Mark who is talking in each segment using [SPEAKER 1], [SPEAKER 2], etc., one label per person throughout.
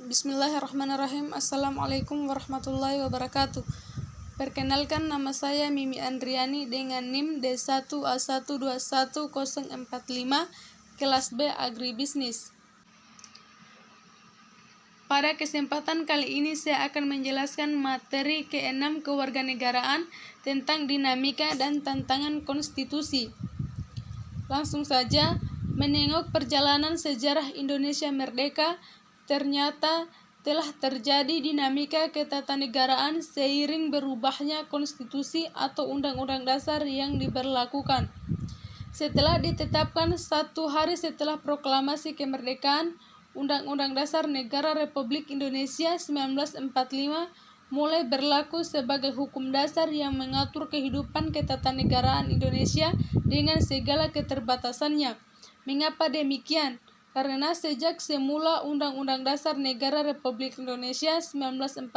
[SPEAKER 1] Bismillahirrahmanirrahim. Assalamualaikum warahmatullahi wabarakatuh. Perkenalkan, nama saya Mimi Andriani dengan NIM D1A121045, kelas B Agribisnis. Pada kesempatan kali ini saya akan menjelaskan materi ke-6 kewarganegaraan tentang dinamika dan tantangan konstitusi. Langsung saja, menengok perjalanan sejarah Indonesia merdeka, ternyata telah terjadi dinamika ketatanegaraan seiring berubahnya konstitusi atau undang-undang dasar yang diberlakukan. Setelah ditetapkan 1 hari setelah proklamasi kemerdekaan, Undang-Undang Dasar Negara Republik Indonesia 1945 mulai berlaku sebagai hukum dasar yang mengatur kehidupan ketatanegaraan Indonesia dengan segala keterbatasannya. Mengapa demikian? Karena sejak semula Undang-Undang Dasar Negara Republik Indonesia 1945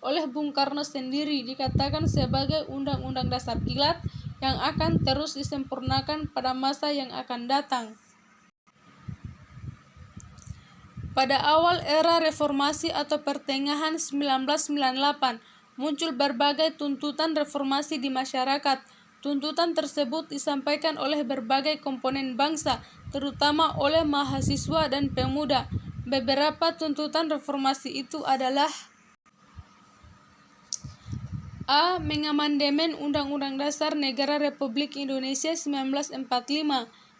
[SPEAKER 1] oleh Bung Karno sendiri dikatakan sebagai Undang-Undang Dasar Kilat yang akan terus disempurnakan pada masa yang akan datang. Pada awal era reformasi atau pertengahan 1998, muncul berbagai tuntutan reformasi di masyarakat. Tuntutan tersebut disampaikan oleh berbagai komponen bangsa, terutama oleh mahasiswa dan pemuda. Beberapa tuntutan reformasi itu adalah: A. Mengamandemen Undang-Undang Dasar Negara Republik Indonesia 1945.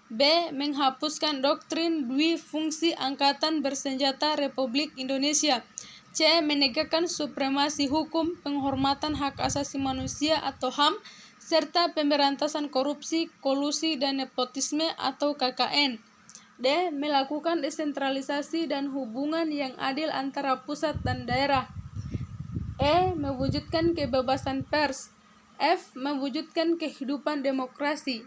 [SPEAKER 1] B. Menghapuskan doktrin dwi fungsi Angkatan Bersenjata Republik Indonesia. C. Menegakkan supremasi hukum, penghormatan hak asasi manusia atau HAM, serta pemberantasan korupsi, kolusi, dan nepotisme atau KKN. D. Melakukan desentralisasi dan hubungan yang adil antara pusat dan daerah. E. Mewujudkan kebebasan pers. F. Mewujudkan kehidupan demokrasi.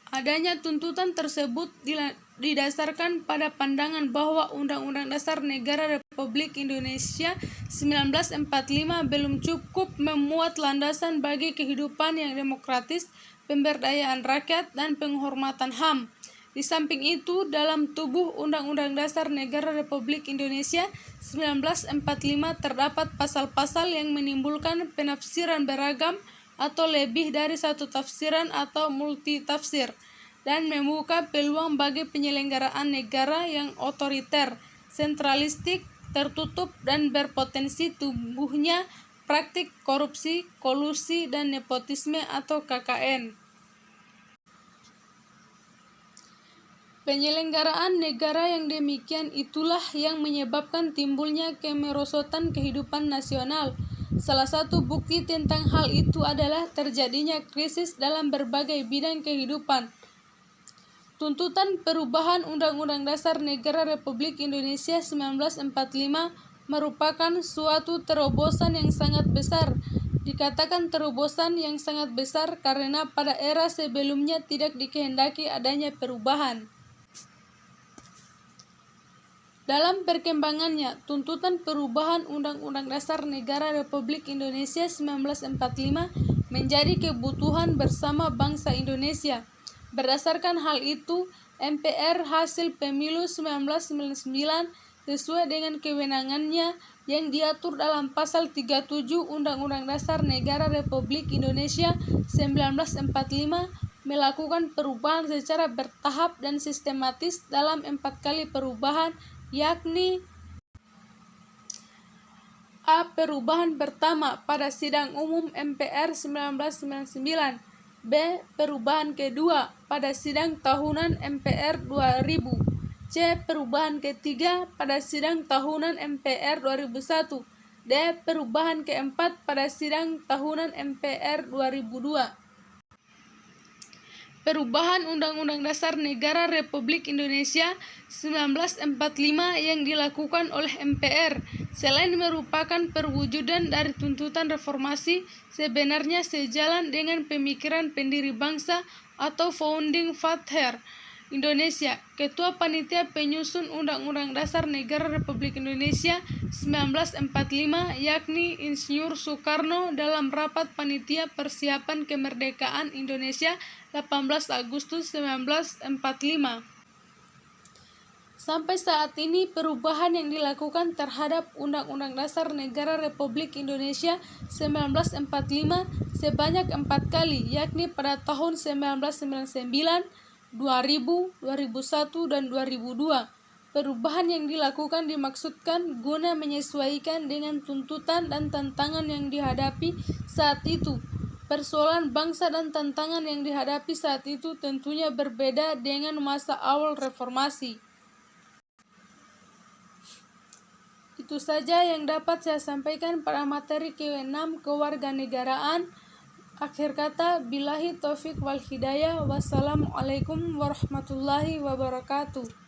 [SPEAKER 1] Adanya tuntutan tersebut didasarkan pada pandangan bahwa Undang-Undang Dasar Negara Republik Indonesia 1945 belum cukup memuat landasan bagi kehidupan yang demokratis, pemberdayaan rakyat, dan penghormatan HAM. Di samping itu, dalam tubuh Undang-Undang Dasar Negara Republik Indonesia 1945 terdapat pasal-pasal yang menimbulkan penafsiran beragam atau lebih dari satu tafsiran atau multitafsir, dan membuka peluang bagi penyelenggaraan negara yang otoriter, sentralistik, tertutup, dan berpotensi tumbuhnya praktik korupsi, kolusi, dan nepotisme atau KKN. Penyelenggaraan negara yang demikian itulah yang menyebabkan timbulnya kemerosotan kehidupan nasional. Salah satu bukti tentang hal itu adalah terjadinya krisis dalam berbagai bidang kehidupan. Tuntutan perubahan Undang-Undang Dasar Negara Republik Indonesia 1945 merupakan suatu terobosan yang sangat besar. Dikatakan terobosan yang sangat besar karena pada era sebelumnya tidak dikehendaki adanya perubahan. Dalam perkembangannya, tuntutan perubahan Undang-Undang Dasar Negara Republik Indonesia 1945 menjadi kebutuhan bersama bangsa Indonesia. Berdasarkan hal itu, MPR hasil pemilu 1999 sesuai dengan kewenangannya yang diatur dalam pasal 37 Undang-Undang Dasar Negara Republik Indonesia 1945 melakukan perubahan secara bertahap dan sistematis dalam 4 kali perubahan, yakni: A. Perubahan pertama pada sidang umum MPR 1999. B. Perubahan kedua pada sidang tahunan MPR 2000. C. Perubahan ketiga pada sidang tahunan MPR 2001. D. Perubahan keempat pada sidang tahunan MPR 2002. Perubahan Undang-Undang Dasar Negara Republik Indonesia 1945 yang dilakukan oleh MPR, selain merupakan perwujudan dari tuntutan reformasi, sebenarnya sejalan dengan pemikiran pendiri bangsa atau Founding Father Indonesia, Ketua Panitia Penyusun Undang-Undang Dasar Negara Republik Indonesia 1945, yakni Insinyur Soekarno dalam rapat Panitia Persiapan Kemerdekaan Indonesia 18 Agustus 1945. Sampai saat ini perubahan yang dilakukan terhadap Undang-Undang Dasar Negara Republik Indonesia 1945 sebanyak 4 kali, yakni pada tahun 1999, 2000, 2001, dan 2002. Perubahan yang dilakukan dimaksudkan guna menyesuaikan dengan tuntutan dan tantangan yang dihadapi saat itu. Persoalan bangsa dan tantangan yang dihadapi saat itu tentunya berbeda dengan masa awal reformasi. Itu saja yang dapat saya sampaikan pada materi ke-6 kewarganegaraan. Akhir kata, billahi taufik wal hidayah. Wassalamualaikum warahmatullahi wabarakatuh.